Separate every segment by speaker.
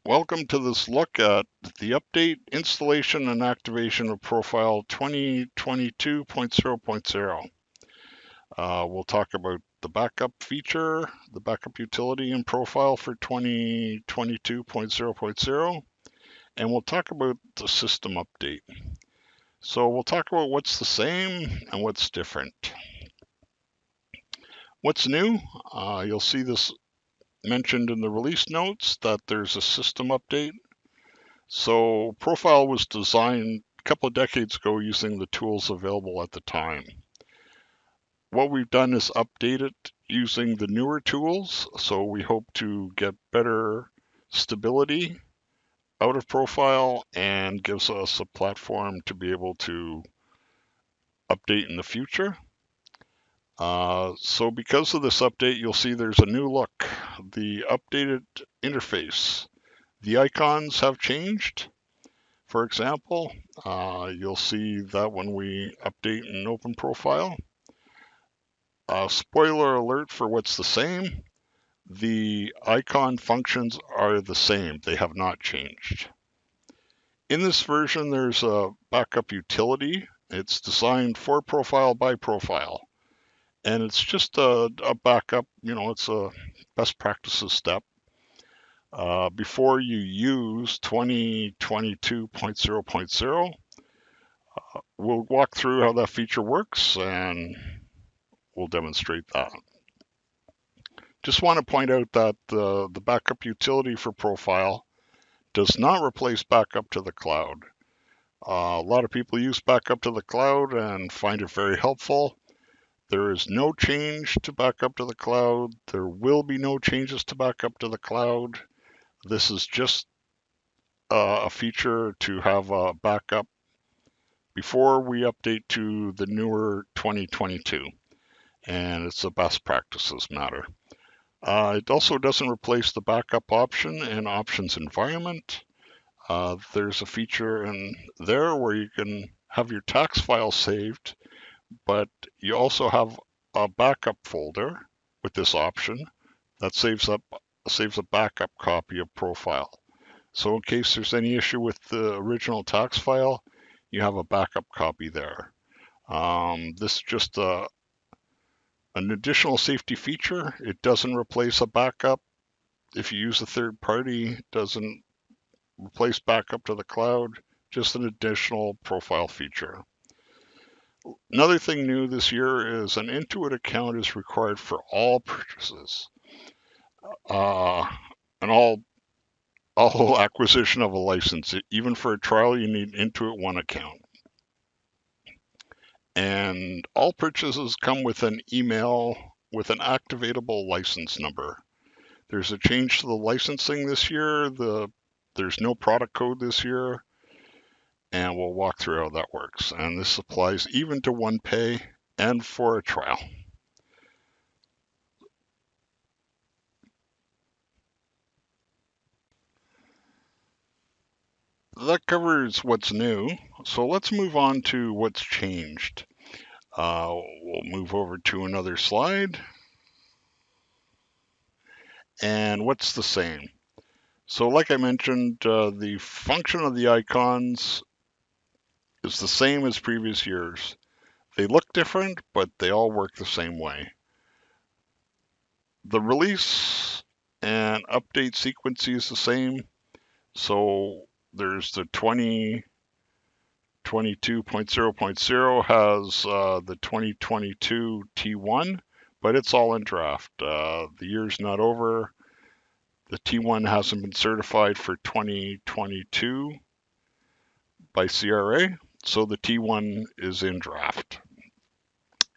Speaker 1: Welcome to this look at the update, installation, and activation of ProFile 2022.0.0. We'll talk about the backup feature, the backup utility in ProFile for 2022.0.0, and we'll talk about the system update. So we'll talk about what's the same and what's different. What's new? You'll see this mentioned in the release notes that there's a system update. So ProFile was designed a couple of decades ago using the tools available at the time. What we've done is update it using the newer tools, so we hope to get better stability out of ProFile and gives us a platform to be able to update in the future. So because of this update, you'll see there's a new look. The updated interface. The icons have changed. For example, you'll see that when we update and open ProFile. Spoiler alert for what's the same. The icon functions are the same. They have not changed. In this version, there's a backup utility. It's designed for ProFile by ProFile. And it's just a backup, it's a best practices step. Before you use 2022.0.0, we'll walk through how that feature works and we'll demonstrate that. Just want to point out that the backup utility for ProFile does not replace backup to the cloud. A lot of people use backup to the cloud and find it very helpful. There is no change to backup to the cloud. There will be no changes to backup to the cloud. This is just a feature to have a backup before we update to the newer 2022. And it's a best practices matter. It also doesn't replace the backup option in Options Environment. There's a feature in there where you can have your tax file saved, but you also have a backup folder with this option that saves a backup copy of ProFile. So in case there's any issue with the original tax file, you have a backup copy there. This is just an additional safety feature. It doesn't replace a backup. If you use a third party, it doesn't replace backup to the cloud, just an additional ProFile feature. Another thing new this year is an Intuit account is required for all purchases. And all acquisition of a license. Even for a trial, you need Intuit One account. And all purchases come with an email with an activatable license number. There's a change to the licensing this year. There's no product code this year, and we'll walk through how that works. And this applies even to OnePay and for a trial. That covers what's new. So let's move on to what's changed. We'll move over to another slide. And what's the same? So like I mentioned, the function of the icons is the same as previous years. They look different, but they all work the same way. The release and update sequence is the same. So there's the 2022.0.0 has the 2022 T1, but it's all in draft. The year's not over. The T1 hasn't been certified for 2022 by CRA, so the T1 is in draft.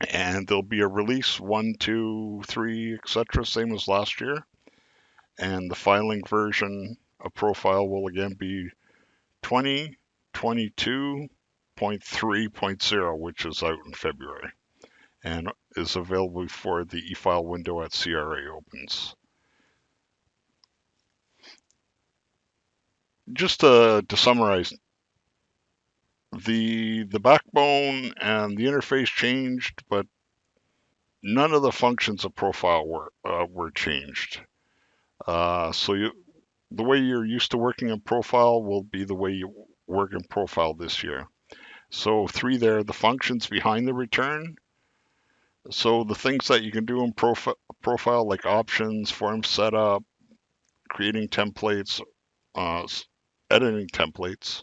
Speaker 1: And there'll be a release 1, 2, 3, etc., same as last year. And the filing version of ProFile will again be 2022.3.0, which is out in February and is available before the e-file window at CRA opens. Just to summarize, the backbone and the interface changed, but none of the functions of ProFile were changed. So the way you're used to working in ProFile will be the way you work in ProFile this year. So 3 there, the functions behind the return. So the things that you can do in ProFile, like options, form setup, creating templates, uh, editing templates,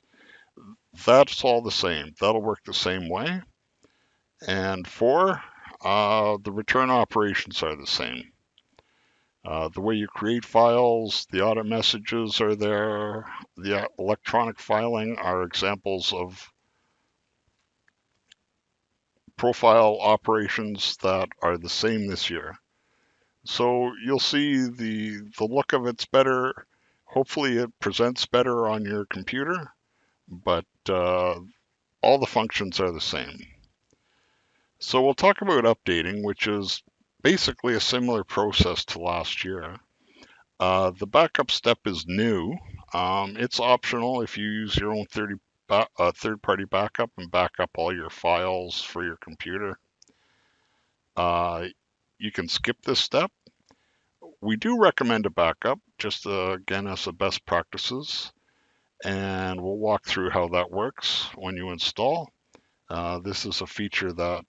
Speaker 1: that's all the same. That'll work the same way. And 4, the return operations are the same. The way you create files, the audit messages are there. The electronic filing are examples of ProFile operations that are the same this year. So you'll see the look of it's better. Hopefully it presents better on your computer, but all the functions are the same. So we'll talk about updating, which is basically a similar process to last year. The backup step is new. It's optional if you use your own third-party backup and back up all your files for your computer. You can skip this step. We do recommend a backup, just again as the best practices, and we'll walk through how that works when you install. This is a feature that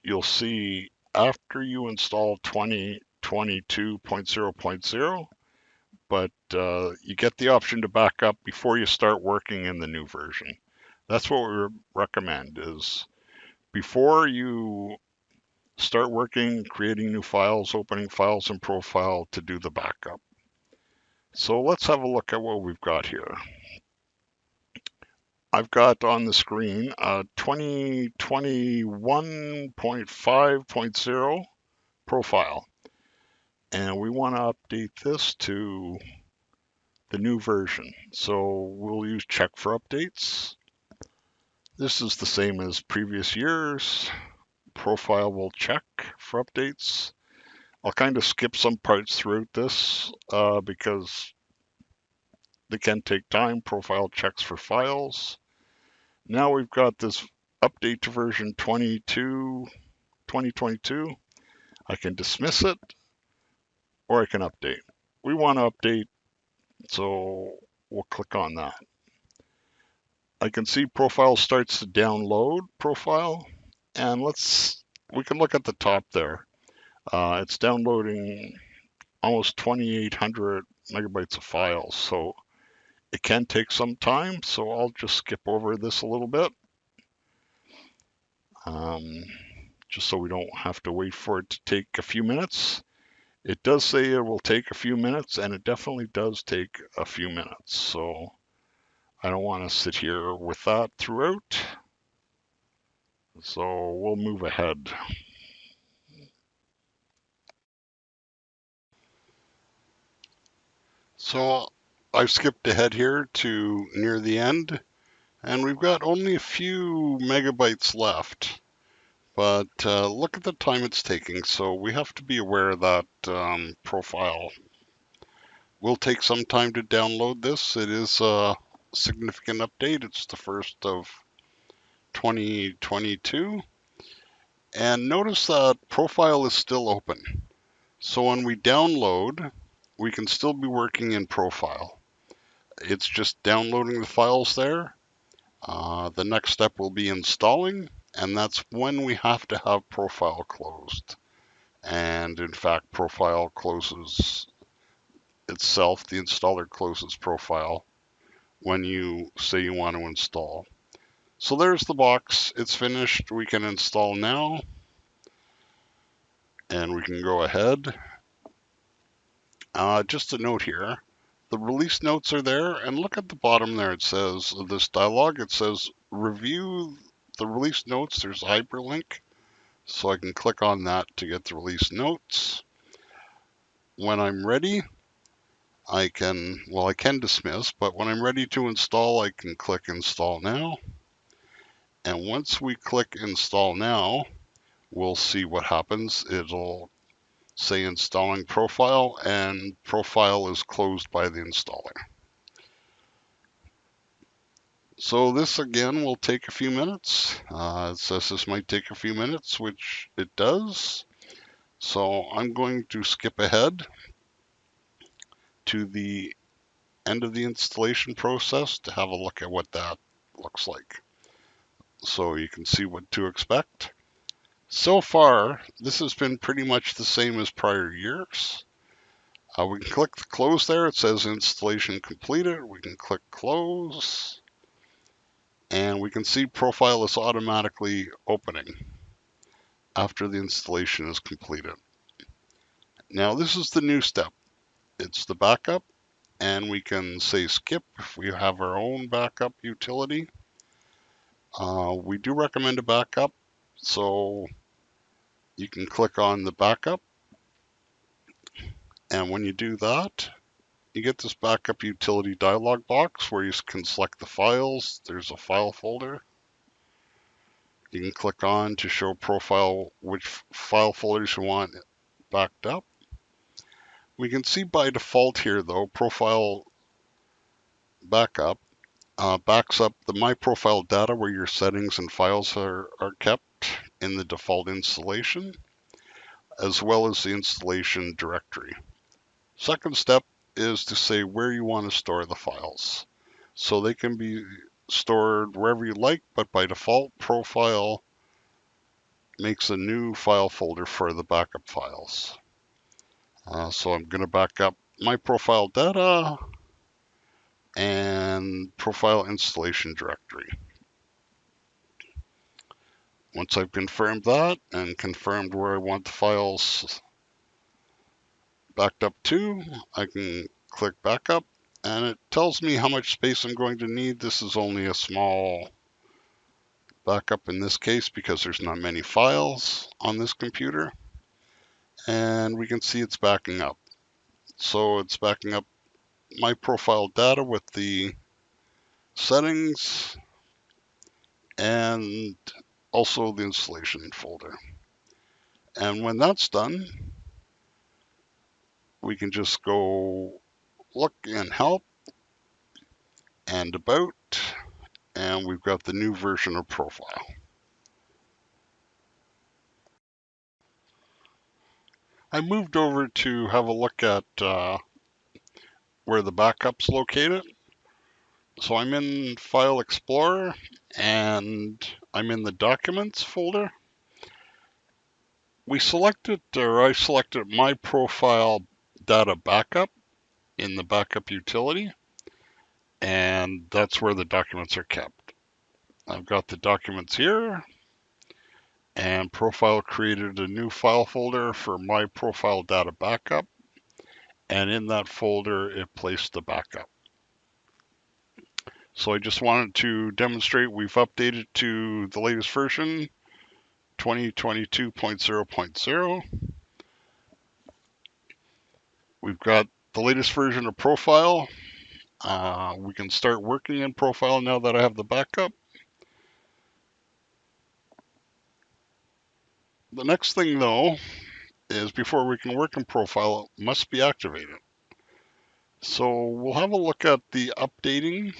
Speaker 1: you'll see after you install 2022.0.0, but you get the option to back up before you start working in the new version. That's what we recommend, is before you start working, creating new files, opening files in ProFile, to do the backup. So let's have a look at what we've got here. I've got on the screen 2021.5.0 ProFile, and we want to update this to the new version. So we'll use check for updates. This is the same as previous years. ProFile will check for updates. I'll kind of skip some parts throughout this because they can take time. ProFile checks for files. Now we've got this update to version 2022. I can dismiss it or I can update. We want to update, so we'll click on that. I can see ProFile starts to download ProFile, and we can look at the top there. It's downloading almost 2,800 megabytes of files, so it can take some time. So I'll just skip over this a little bit, just so we don't have to wait for it to take a few minutes. It does say it will take a few minutes, and it definitely does take a few minutes. So I don't want to sit here with that throughout. So we'll move ahead. So I've skipped ahead here to near the end, and we've got only a few megabytes left. But look at the time it's taking, so we have to be aware that ProFile will take some time to download this. It is a significant update. It's the first of 2022. And notice that ProFile is still open. So when we download, we can still be working in ProFile. It's just downloading the files there. The next step will be installing, and that's when we have to have ProFile closed. And in fact, ProFile closes itself. The installer closes ProFile when you say you want to install. So there's the box. It's finished. We can install now, and we can go ahead. Just a note here, the release notes are there, and look at the bottom there. It says, this dialog, it says review the release notes. There's a hyperlink, so I can click on that to get the release notes. When I'm ready, I can dismiss, but when I'm ready to install, I can click install now. And once we click install now, we'll see what happens. It'll say installing ProFile, and ProFile is closed by the installer. So this again will take a few minutes. It says this might take a few minutes, which it does. So I'm going to skip ahead to the end of the installation process to have a look at what that looks like, so you can see what to expect. So far, this has been pretty much the same as prior years. We can click the close there. It says installation completed. We can click close, and we can see ProFile is automatically opening after the installation is completed. Now this is the new step. It's the backup, and we can say skip if we have our own backup utility. We do recommend a backup, so you can click on the backup, and when you do that, you get this backup utility dialog box where you can select the files. There's a file folder. You can click on to show ProFile which file folders you want backed up. We can see by default here though, ProFile backup backs up the My Profile data where your settings and files are kept in the default installation, as well as the installation directory. Second step is to say where you want to store the files. So they can be stored wherever you like, but by default, ProFile makes a new file folder for the backup files. So I'm going to back up My Profile data and ProFile installation directory. Once I've confirmed that and confirmed where I want the files backed up to, I can click backup, and it tells me how much space I'm going to need. This is only a small backup in this case because there's not many files on this computer, and we can see it's backing up. So it's backing up My Profile data with the settings and also the installation folder. And when that's done, we can just go look in help and about, and we've got the new version of ProFile. I moved over to have a look at where the backup's located. So I'm in File Explorer, and I'm in the Documents folder. I selected My Profile Data Backup in the Backup utility, and that's where the documents are kept. I've got the documents here, and ProFile created a new file folder for My Profile Data Backup, and in that folder it placed the backup. So I just wanted to demonstrate we've updated to the latest version, 2022.0.0. We've got the latest version of ProFile. We can start working in ProFile now that I have the backup. The next thing though is before we can work in ProFile, it must be activated. So we'll have a look at the updating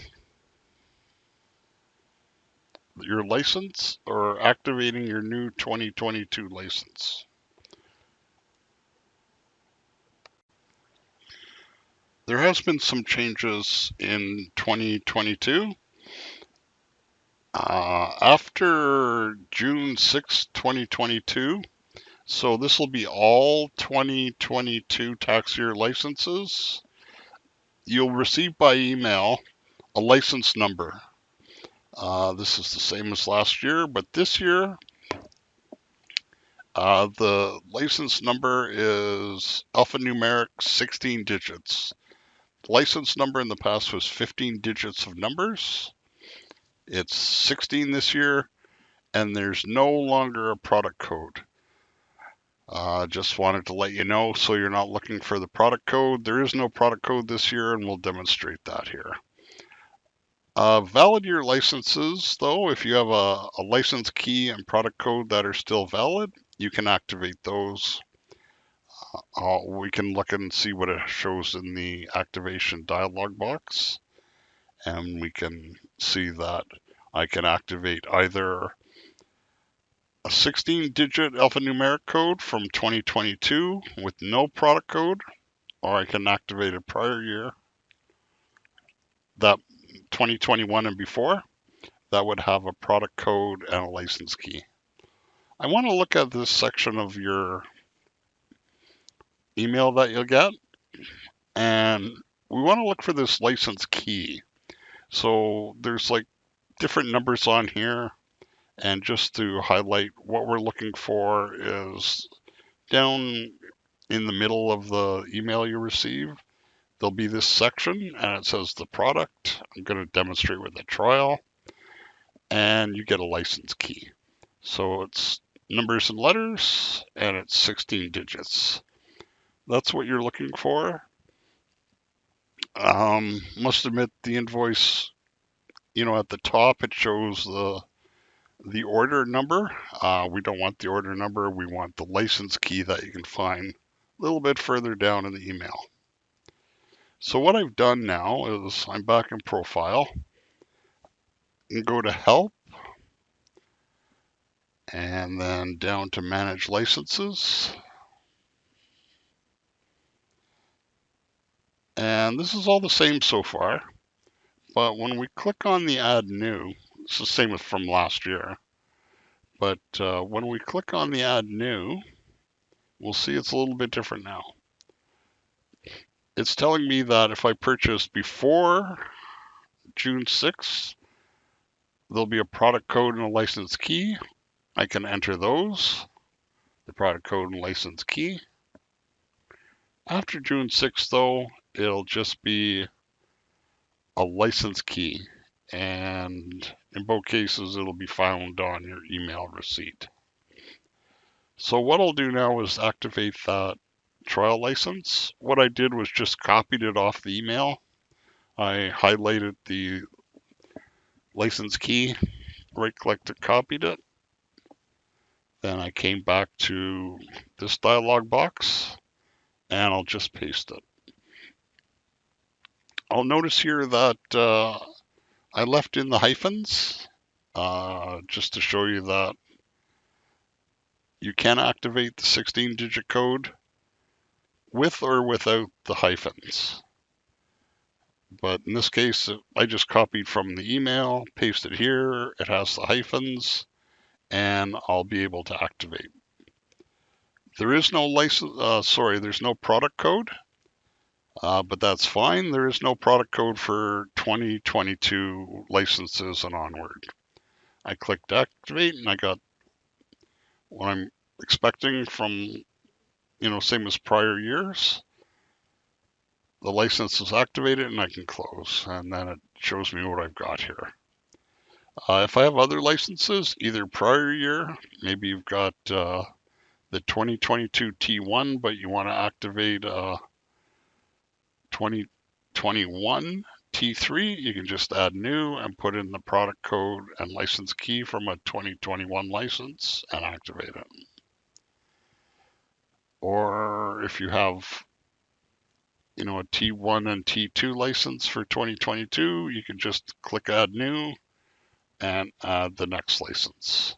Speaker 1: your license or activating your new 2022 license. There has been some changes in 2022. After June 6, 2022, so this will be all 2022 tax year licenses. You'll receive by email a license number. This is the same as last year, but this year the license number is alphanumeric 16 digits. The license number in the past was 15 digits of numbers. It's 16 this year, and there's no longer a product code. Just wanted to let you know so you're not looking for the product code. There is no product code this year, and we'll demonstrate that here. Valid year licenses, though, if you have a license key and product code that are still valid, you can activate those. We can look and see what it shows in the activation dialog box, and we can see that I can activate either a 16-digit alphanumeric code from 2022 with no product code, or I can activate a prior year. that 2021 and before, that would have a product code and a license key. I want to look at this section of your email that you'll get, and we want to look for this license key. So there's like different numbers on here, and just to highlight what we're looking for is down in the middle of the email you receive, there'll be this section and it says the product. I'm going to demonstrate with a trial, and you get a license key. So it's numbers and letters, and it's 16 digits. That's what you're looking for. Must admit the invoice, at the top it shows the order number. We don't want the order number. We want the license key that you can find a little bit further down in the email. So what I've done now is I'm back in ProFile and go to Help, and then down to Manage Licenses. And this is all the same so far, but when we click on the Add New, it's the same as from last year, but when we click on the Add New, we'll see it's a little bit different now. It's telling me that if I purchase before June 6th, there'll be a product code and a license key. I can enter those, the product code and license key. After June 6th, though, it'll just be a license key, and in both cases, it'll be found on your email receipt. So what I'll do now is activate that trial license. What I did was just copied it off the email. I highlighted the license key, right-clicked it, copied it. Then I came back to this dialog box, and I'll just paste it. I'll notice here that I left in the hyphens just to show you that you can activate the 16-digit code with or without the hyphens. But in this case, I just copied from the email, pasted here, it has the hyphens, and I'll be able to activate. There is no there's no product code, but that's fine. There is no product code for 2022 licenses and onward. I clicked activate, and I got what I'm expecting from, same as prior years. The license is activated and I can close, and then it shows me what I've got here. If I have other licenses, either prior year, maybe you've got the 2022 T1, but you want to activate 2021 T3, you can just add new and put in the product code and license key from a 2021 license and activate it. Or if you have a T1 and T2 license for 2022, you can just click add new and add the next license.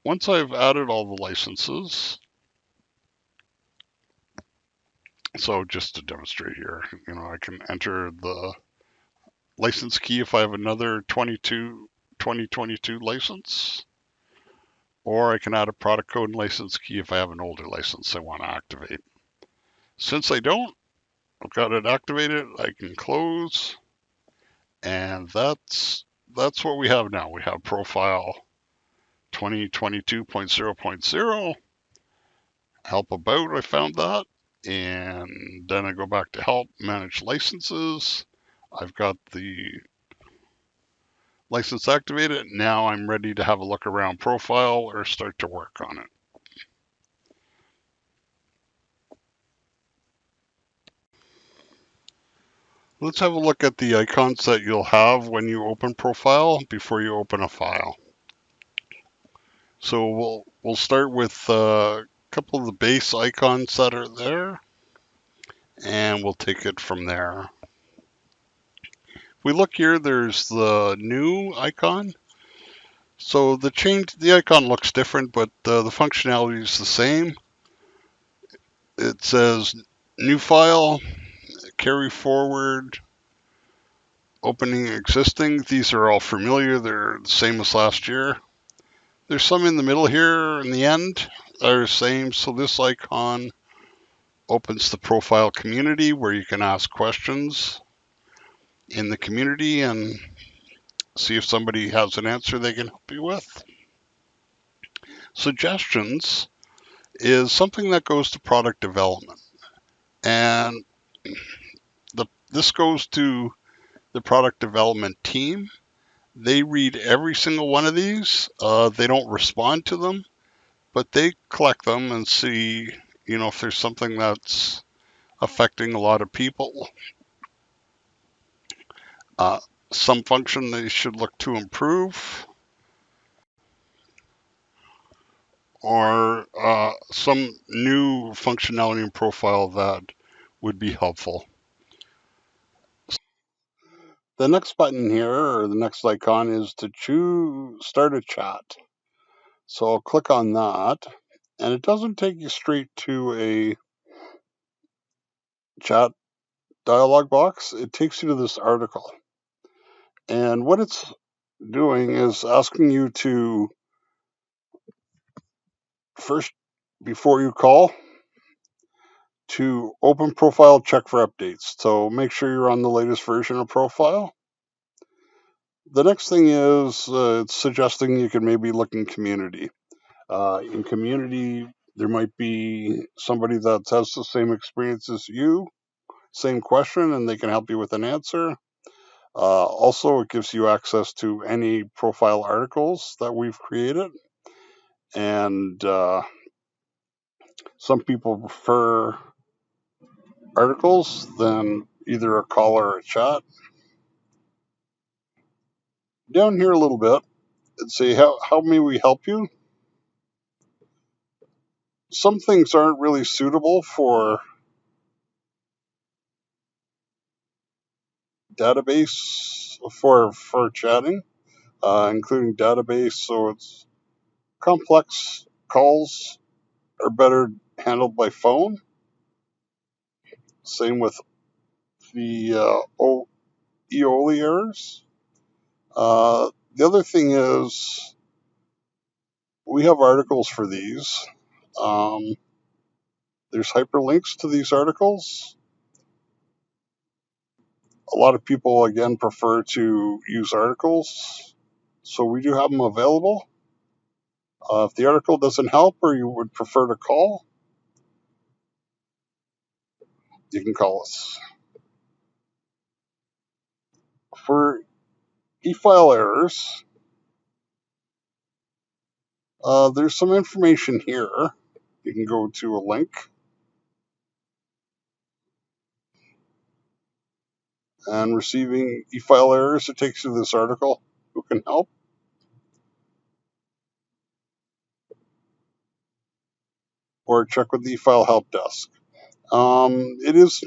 Speaker 1: Once I've added all the licenses, so just to demonstrate here, I can enter the license key if I have another 2022 license, or I can add a product code and license key if I have an older license I want to activate. Since I don't, I've got it activated, I can close, and that's what we have now. We have ProFile 2022.0.0, help about, I found that, and then I go back to help, manage licenses. I've got the license activated. Now I'm ready to have a look around ProFile or start to work on it. Let's have a look at the icons that you'll have when you open ProFile before you open a file. So we'll start with a couple of the base icons that are there, and we'll take it from there. If we look here, there's the new icon. So the icon looks different, but the functionality is the same. It says new file, carry forward, Opening existing, these are all familiar. They're the same as last year. There's some in the middle here in the end that are the same. So this icon opens the profile community where you can ask questions in the community and see if somebody has an answer they can help you with. Suggestions is something that goes to product development. And this goes to the product development team. They read every single one of these. They don't respond to them, but they collect them and see, if there's something that's affecting a lot of people. Uh, some function they should look to improve, or some new functionality and profile that would be helpful. The next button here, or the next icon, is to start a chat. So I'll click on that, and it doesn't take you straight to a chat dialog box. It takes you to this article. And what it's doing is asking you to first, before you call, to open ProFile, check for updates. So make sure you're on the latest version of ProFile. The next thing is it's suggesting you can maybe look in community. In community, there might be somebody that has the same experience as you, same question, and they can help you with an answer. Also, it gives you access to any profile articles that we've created. And some people prefer articles than either a call or a chat. Down here a little bit, and say, how may we help you? Some things aren't really suitable for database, for chatting, including database. So it's complex calls are better handled by phone. Same with the EOLI errors. The other thing is we have articles for these. There's hyperlinks to these articles. A lot of people, again, prefer to use articles, so we do have them available. If the article doesn't help or you would prefer to call, you can call us. For e-file errors, there's some information here. You can go to a link and receiving e-file errors. It takes you to this article. Who can help? Or check with the e-file help desk. It is,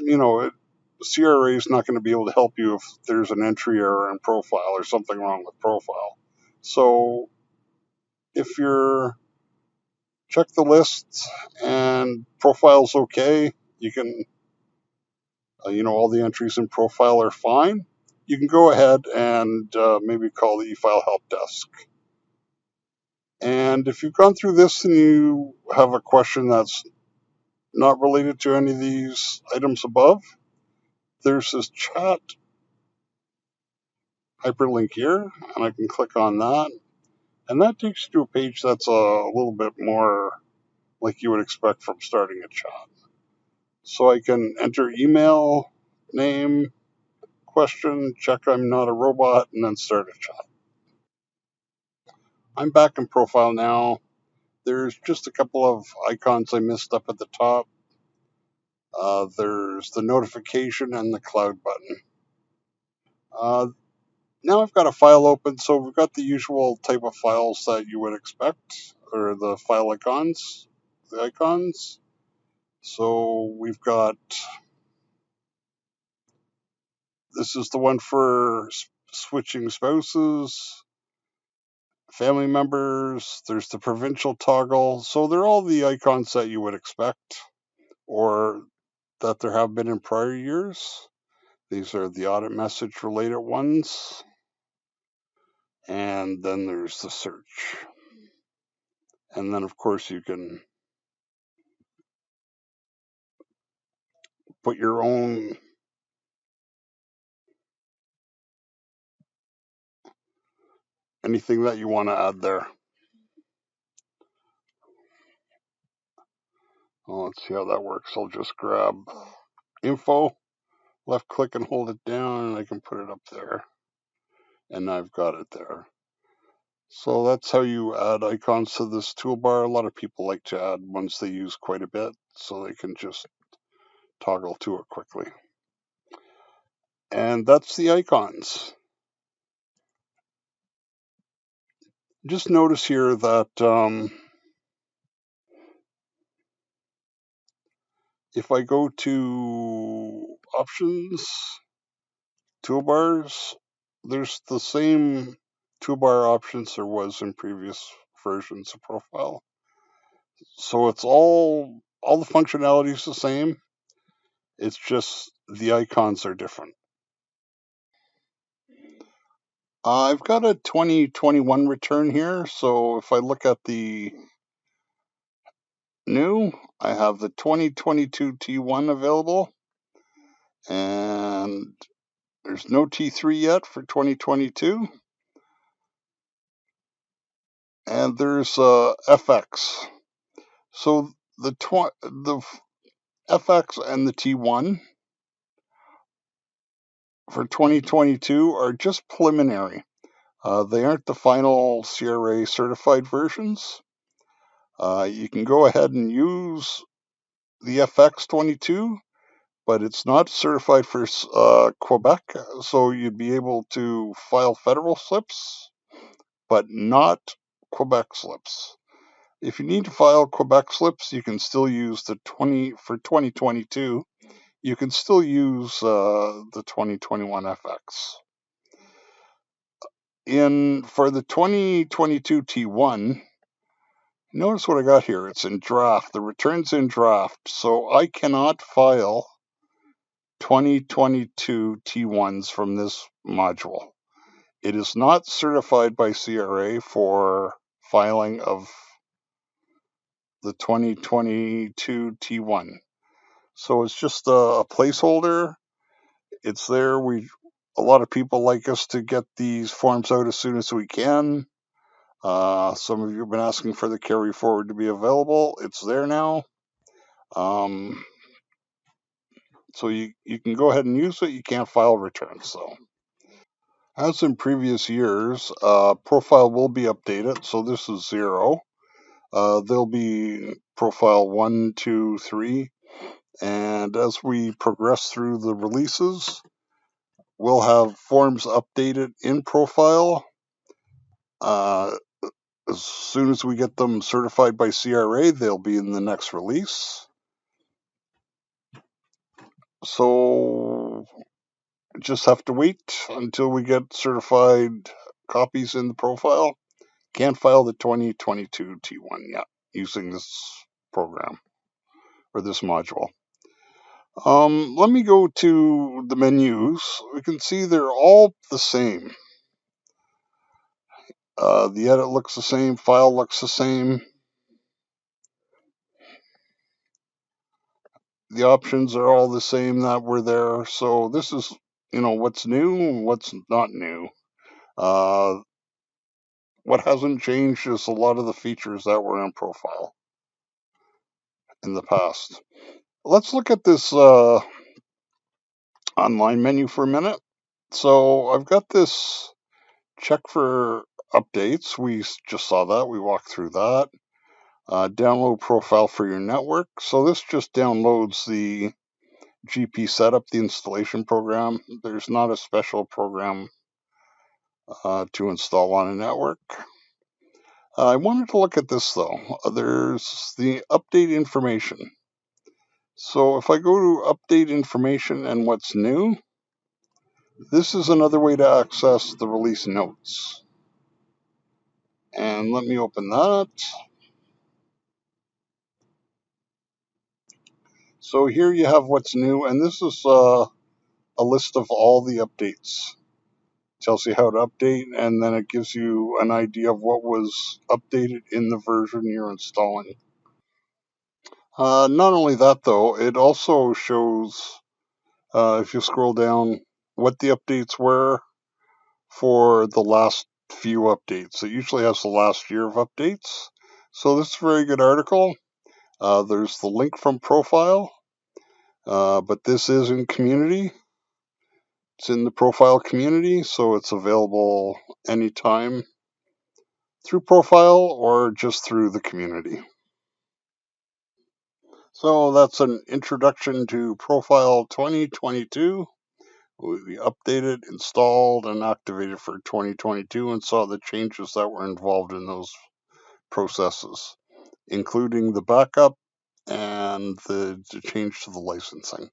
Speaker 1: CRA is not going to be able to help you if there's an entry error in profile or something wrong with profile. So if you're check the list and profile's okay, you can, all the entries in profile are fine, you can go ahead and maybe call the e-file help desk. And if you've gone through this and you have a question that's not related to any of these items above, there's this chat hyperlink here, and I can click on that. And that takes you to a page that's a little bit more like you would expect from starting a chat. So I can enter email, name, question, check I'm not a robot, and then start a chat. I'm back in profile now. There's just a couple of icons I missed up at the top. There's the notification and the cloud button. Now I've got a file open, so we've got the usual type of files that you would expect, or the file icons, the icons. So we've got, this is the one for switching spouses, family members, there's the provincial toggle. So they're all the icons that you would expect, or that there have been in prior years.
Speaker 2: These are the audit message related ones. And then there's the search. And then, of course, you can put your own anything that you want to add there. Well, let's see how that works. I'll just grab info, left click and hold it down, and I can put it up there. And I've got it there. So that's how you add icons to this toolbar. A lot of people like to add ones they use quite a bit so they can just toggle to it quickly. And that's the icons. Just notice here that if I go to options, toolbars, there's the same toolbar options there was in previous versions of ProFile. So it's all the functionality is the same. It's just the icons are different. I've got a 2021 return here. So if I look at the new, I have the 2022 T1 available, and there's no T3 yet for 2022. And there's FX. So the FX and the T1 for 2022 are just preliminary. They aren't the final CRA certified versions. You can go ahead and use the FX22, but it's not certified for Quebec, so you'd be able to file federal slips, but not Quebec slips. If you need to file Quebec slips, you can still use the 2022. You can still use the 2021 FX. For the 2022 T1, notice what I got here. It's in draft. The return's in draft, so I cannot file 2022 T1s from this module. It is not certified by CRA for filing of the 2022 T1. So it's just a placeholder. It's there. A lot of people like us to get these forms out as soon as we can. Some of you have been asking for the carry forward to be available. It's there now. So you can go ahead and use it. You can't file returns though. As in previous years, ProFile will be updated. So this is 0. There'll be ProFile 1, 2, 3. And as we progress through the releases, we'll have forms updated in ProFile. As soon as we get them certified by CRA, they'll be in the next release. So just have to wait until we get certified copies in the ProFile. Can't file the 2022 T1 yet using this program or this module. Let me go to the menus. We can see they're all the same. The edit looks the same, file looks the same. The options are all the same that were there. So this is, what's new and what's not new. What hasn't changed is a lot of the features that were in ProFile in the past. Let's look at this online menu for a minute. So I've got this check for updates. We just saw that. We walked through that. Download ProFile for your network. So this just downloads the GP setup, the installation program. There's not a special program to install on a network. I wanted to look at this though. There's the update information. So if I go to update information and what's new, this is another way to access the release notes. And let me open that. So here you have what's new, and this is a list of all the updates. Tells you how to update, and then it gives you an idea of what was updated in the version you're installing. Not only that, though, it also shows, if you scroll down, what the updates were for the last few updates. It usually has the last year of updates. So this is a very good article. There's the link from ProFile, but this is in community. It's in the ProFile community, so it's available anytime through ProFile or just through the community. So that's an introduction to ProFile 2022. We updated, installed, and activated for 2022 and saw the changes that were involved in those processes, including the backup and the change to the licensing.